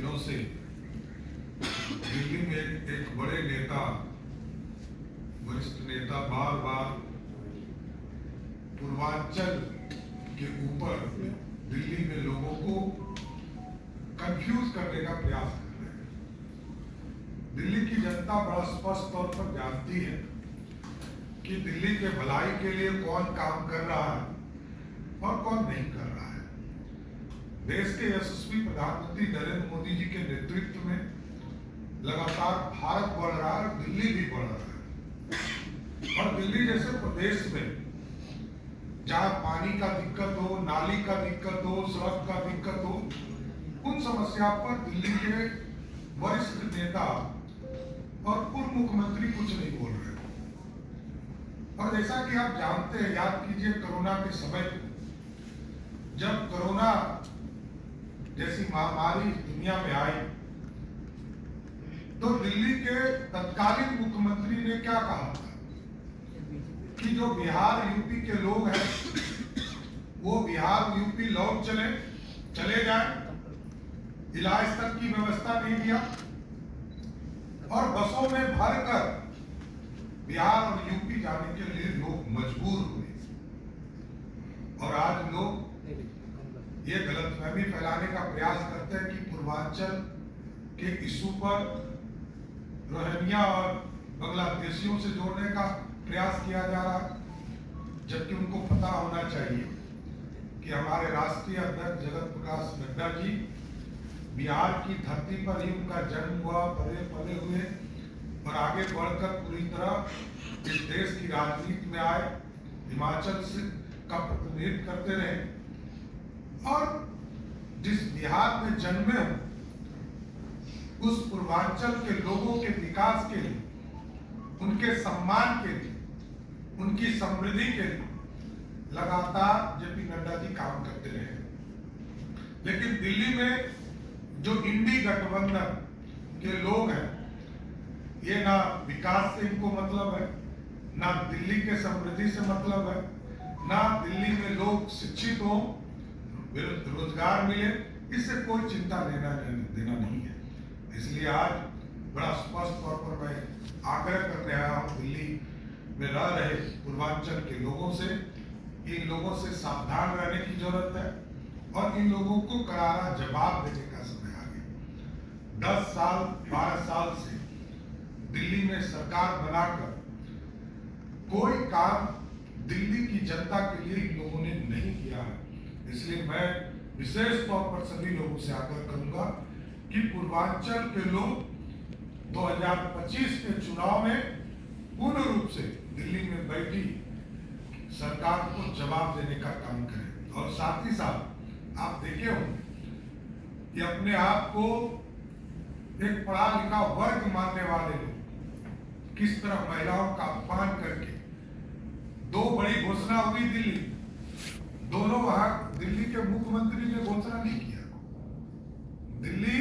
दिनों से दिल्ली में एक बड़े नेता, वरिष्ठ नेता बार बार पूर्वांचल के ऊपर दिल्ली में लोगों को कंफ्यूज करने का प्रयास कर रहे हैं। दिल्ली की जनता बड़ा स्पष्ट तौर पर जानती है कि दिल्ली के भलाई के लिए कौन काम कर रहा है और कौन नहीं कर रहा है। देश के यशस्वी प्रधानमंत्री नरेंद्र मोदी जी के नेतृत्व में लगातार भारत बढ़ रहा है, दिल्ली भी बढ़ रहा है। और दिल्ली जैसे प्रदेश में जहां पानी का दिक्कत हो, नाली का दिक्कत हो, सड़क का दिक्कत हो, उन समस्या पर दिल्ली के वरिष्ठ नेता और पूर्व मुख्यमंत्री कुछ नहीं बोल रहे। और जैसा कि आप जानते हैं, याद कीजिए कोरोना के समय जब कोरोना जैसी महामारी दुनिया में आई तो दिल्ली के तत्कालीन मुख्यमंत्री ने क्या कहा था कि जो बिहार यूपी के लोग हैं वो बिहार यूपी लौट चले जाएं, इलाज तक की व्यवस्था नहीं दिया और बसों में भरकर बिहार और यूपी जाने के लिए लोग मजबूर हुए। और आज लोग ये गलतफहमी फैलाने का प्रयास करते हैं कि पूर्वांचल के इशू पर रोहिंग्या और बांग्लादेशियों से जोड़ने का प्रयास किया जा रहा है, जबकि उनको पता होना चाहिए कि हमारे राष्ट्रीय अध्यक्ष जगत प्रकाश नड्डा जी बिहार की धरती पर ही उनका जन्म हुआ, पले हुए और आगे बढ़कर पूरी तरह इस देश की राजनीति में आए, हिमाचल से का प्रतिनिधित्व करते रहे और जिस बिहार में जन्मे उस पूर्वांचल के लोगों के विकास के लिए, उनके सम्मान के लिए, उनकी समृद्धि के लिए लगातार जेपी नड्डा जी काम करते रहे। लेकिन दिल्ली में जो इंडी गठबंधन के लोग हैं, ये ना विकास से इनको मतलब है, ना दिल्ली के समृद्धि से मतलब है, ना दिल्ली में लोग शिक्षित हो, रोजगार मिले, इससे कोई चिंता लेना देना नहीं है। इसलिए आज बड़ा स्पष्ट तौर पर मैं आग्रह करने आया हूँ दिल्ली में रह रहे पूर्वांचल के लोगों से, इन लोगों से सावधान रहने की जरूरत है और इन लोगों को करारा जवाब देने का समय आ गया। 10 साल 12 साल से दिल्ली में सरकार बनाकर कोई काम दिल्ली की जनता के लिए इन लोगों ने नहीं किया है। इसलिए मैं विशेष तौर पर सभी लोगों से आग्रह करूंगा कि पूर्वांचल के लोग 2025 के चुनाव में पूर्ण रूप से दिल्ली में बैठी सरकार को जवाब देने का काम करें। और साथ ही साथ आप देखे होंगे कि अपने आप को एक पढ़ा लिखा वर्ग मानने वाले लोग किस तरह महिलाओं का अपमान करके 2 बड़ी घोषणा हुई दिल्ली, दोनों वहां दिल्ली के मुख्यमंत्री ने घोषणा नहीं किया, दिल्ली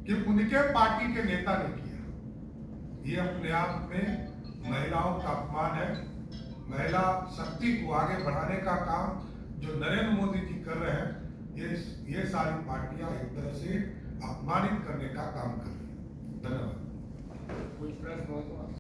के उनके पार्टी के नेता ने किया। ये अपने आप में महिलाओं का अपमान है। महिला शक्ति को आगे बढ़ाने का काम जो नरेंद्र मोदी जी कर रहे हैं, ये सारी पार्टियां एक तरह से अपमानित करने का काम कर रही है। धन्यवाद।